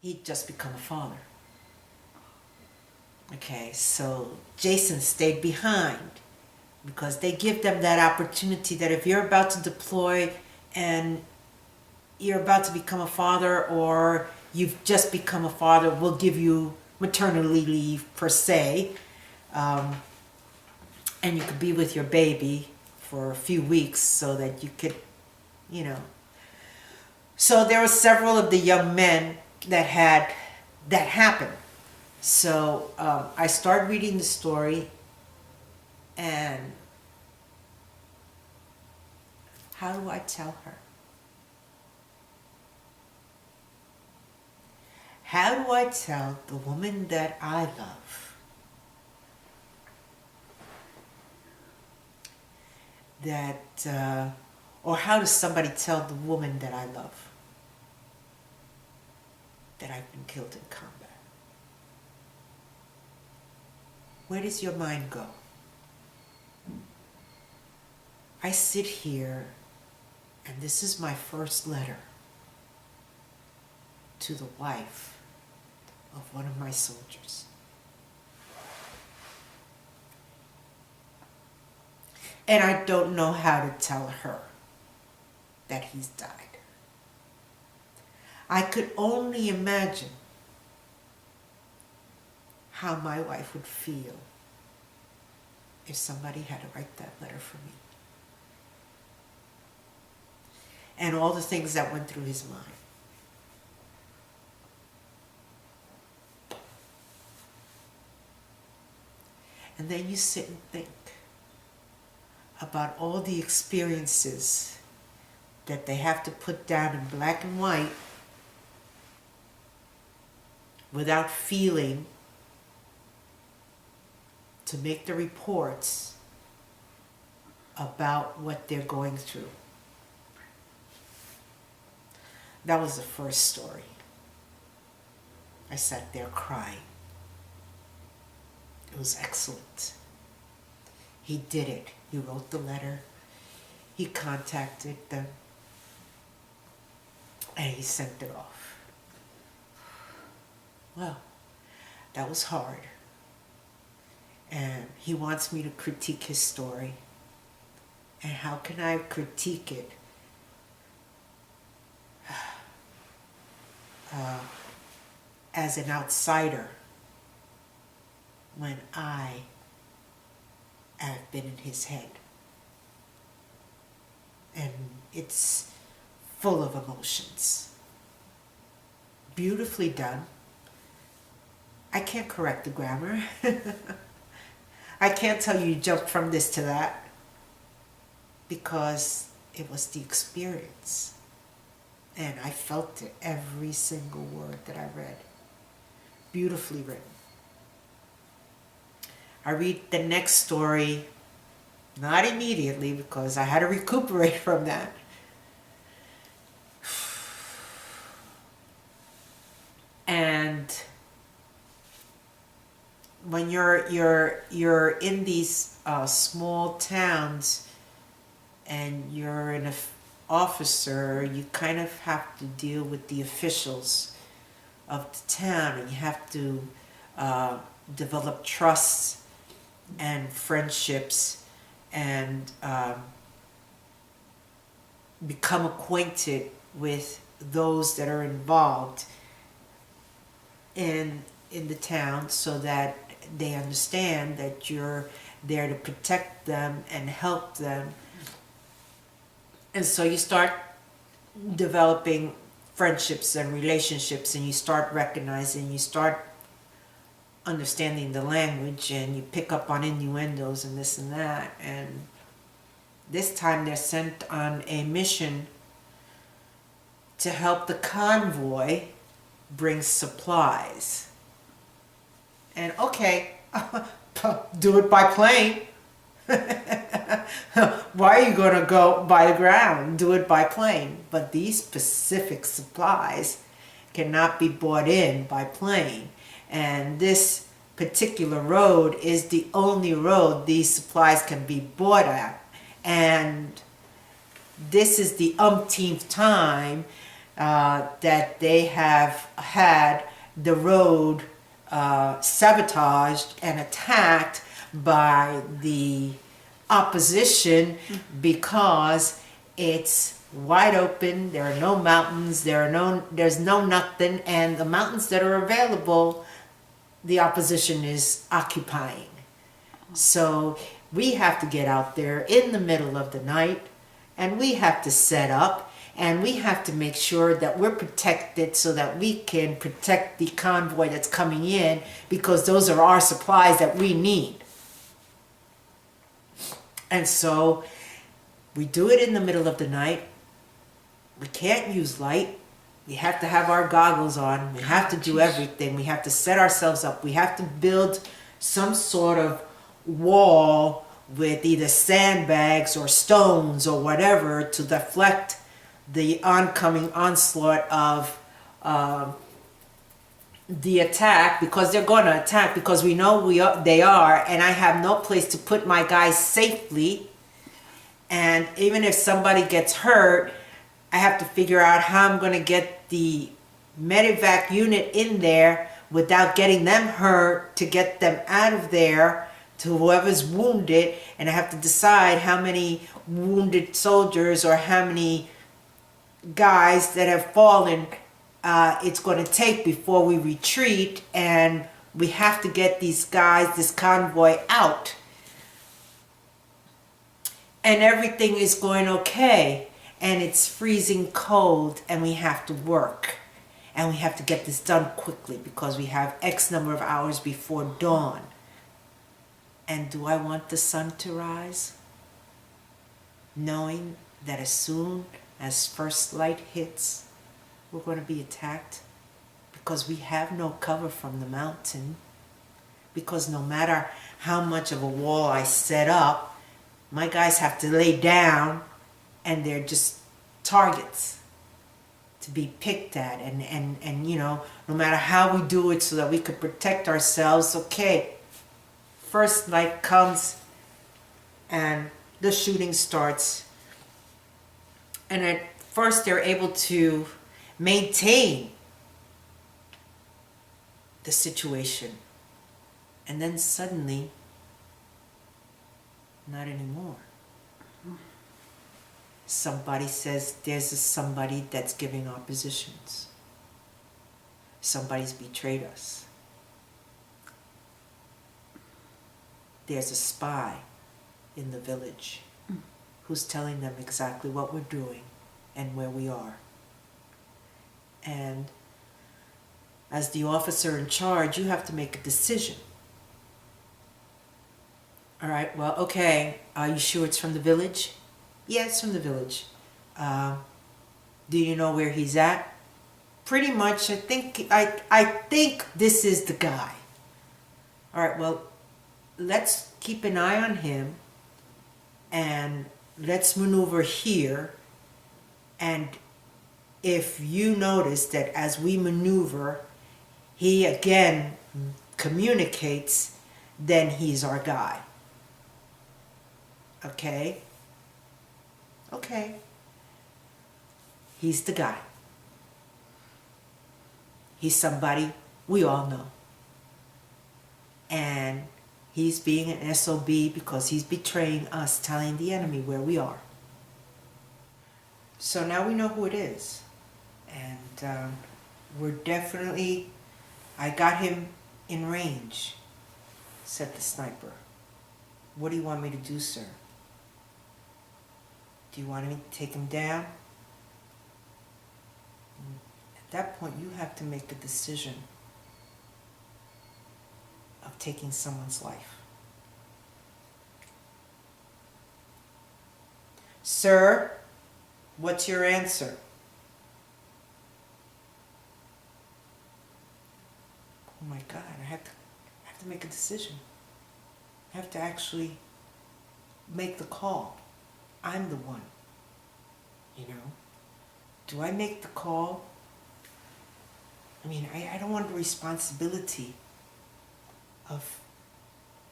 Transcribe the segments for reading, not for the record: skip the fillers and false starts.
he'd just become a father. Okay, so Jason stayed behind because they give them that opportunity that if you're about to deploy and you're about to become a father, or you've just become a father, we'll give you maternity leave per se, and you could be with your baby for a few weeks so that you could, you know. So there were several of the young men that had that happen. So I started reading the story, and how do I tell her? How do I tell the woman that I love that, or how does somebody tell the woman that I love that I've been killed in combat? Where does your mind go? I sit here, and this is my first letter to the wife of one of my soldiers. And I don't know how to tell her that he's died. I could only imagine how my wife would feel if somebody had to write that letter for me. And all the things that went through his mind. And then you sit and think about all the experiences that they have to put down in black and white without feeling to make the reports about what they're going through. That was the first story. I sat there crying. It was excellent. He did it. He wrote the letter. He contacted them. And he sent it off. Well, that was hard. And he wants me to critique his story. And how can I critique it? As an outsider, when I have been in his head. And it's full of emotions. Beautifully done. I can't correct the grammar. I can't tell you jump from this to that, because it was the experience. And I felt it, every single word that I read. Beautifully written. I read the next story, not immediately, because I had to recuperate from that. And when you're in these small towns and you're an officer, you kind of have to deal with the officials of the town, and you have to develop trust and friendships and become acquainted with those that are involved in the town, so that they understand that you're there to protect them and help them. And so you start developing friendships and relationships, and you start recognizing, you start understanding the language, and you pick up on innuendos and this and that. And this time they're sent on a mission to help the convoy bring supplies. And okay, do it by plane. Why are you going to go by the ground? Do it by plane. But these specific supplies cannot be bought in by plane. And this particular road is the only road these supplies can be bought at. And this is the umpteenth time that they have had the road sabotaged and attacked by the opposition because it's wide open. There are no mountains. There's no nothing, and the mountains that are available, the opposition is occupying. So we have to get out there in the middle of the night, and we have to set up, and we have to make sure that we're protected so that we can protect the convoy that's coming in, because those are our supplies that we need. And so we do it in the middle of the night. We can't use light. We have to have our goggles on. We have to do everything. We have to set ourselves up. We have to build some sort of wall with either sandbags or stones or whatever to deflect the oncoming onslaught of the attack, because they're going to attack, because we know they are, and I have no place to put my guys safely. And even if somebody gets hurt, I have to figure out how I'm going to get the medevac unit in there without getting them hurt, to get them out of there to whoever's wounded. And I have to decide how many wounded soldiers or how many guys that have fallen it's going to take before we retreat. And we have to get these guys, this convoy, out. And everything is going okay. And it's freezing cold, and we have to work. And we have to get this done quickly because we have X number of hours before dawn. And do I want the sun to rise? Knowing that as soon as first light hits, we're going to be attacked, because we have no cover from the mountain. Because no matter how much of a wall I set up, my guys have to lay down, and they're just targets to be picked at. And you know, no matter how we do it so that we could protect ourselves, okay, first light comes and the shooting starts. And at first they're able to maintain the situation. And then suddenly, not anymore. Somebody says there's somebody that's giving oppositions. Somebody's betrayed us. There's a spy in the village who's telling them exactly what we're doing and where we are. And as the officer in charge, you have to make a decision. All right, well, okay, are you sure it's from the village? Yeah, it's from the village. Do you know where he's at? Pretty much. I think this is the guy. All right, well, let's keep an eye on him, and let's maneuver here. And if you notice that as we maneuver, he again communicates, then he's our guy. Okay? Okay. He's the guy. He's somebody we all know. And he's being an SOB because he's betraying us, telling the enemy where we are. So now we know who it is. And we're definitely, I got him in range, said the sniper. What do you want me to do, sir? Do you want me to take him down? At that point, you have to make a decision of taking someone's life. Sir, what's your answer? Oh my God, I have to make a decision. I have to actually make the call. I'm the one, you know. Do I make the call? I mean, I don't want the responsibility of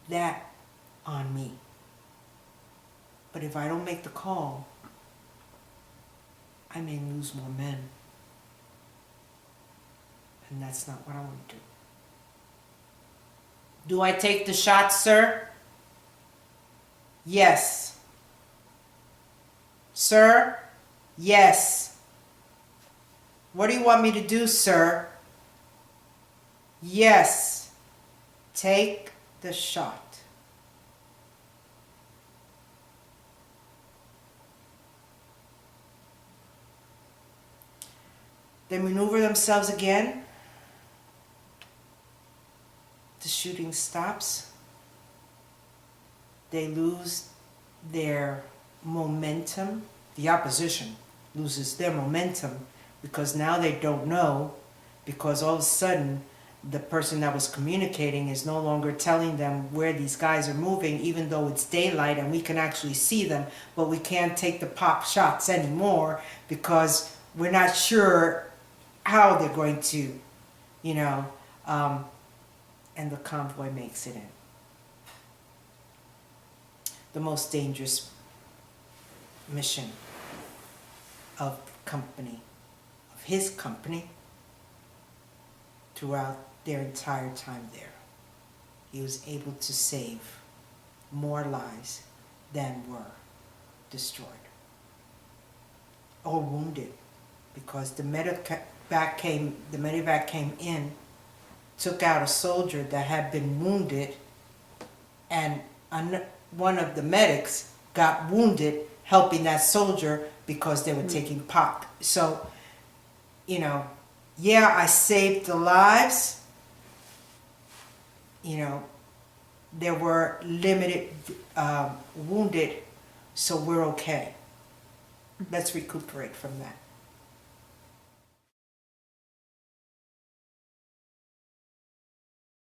that on me. But if I don't make the call, I may lose more men. And that's not what I want to do. Do I take the shot, sir? Yes. Sir? Yes. What do you want me to do, sir? Yes. Take the shot. They maneuver themselves again. The shooting stops. They lose their momentum. The opposition loses their momentum because now they don't know, because all of a sudden the person that was communicating is no longer telling them where these guys are moving, even though it's daylight and we can actually see them, but we can't take the pop shots anymore because we're not sure how they're going to, you know, and the convoy makes it in. The most dangerous mission of his company, throughout their entire time there. He was able to save more lives than were destroyed or wounded, because the medevac came in, took out a soldier that had been wounded, and one of the medics got wounded helping that soldier because they were taking pop. So, you know, yeah, I saved the lives. You know, there were limited wounded, so we're okay. Let's recuperate from that.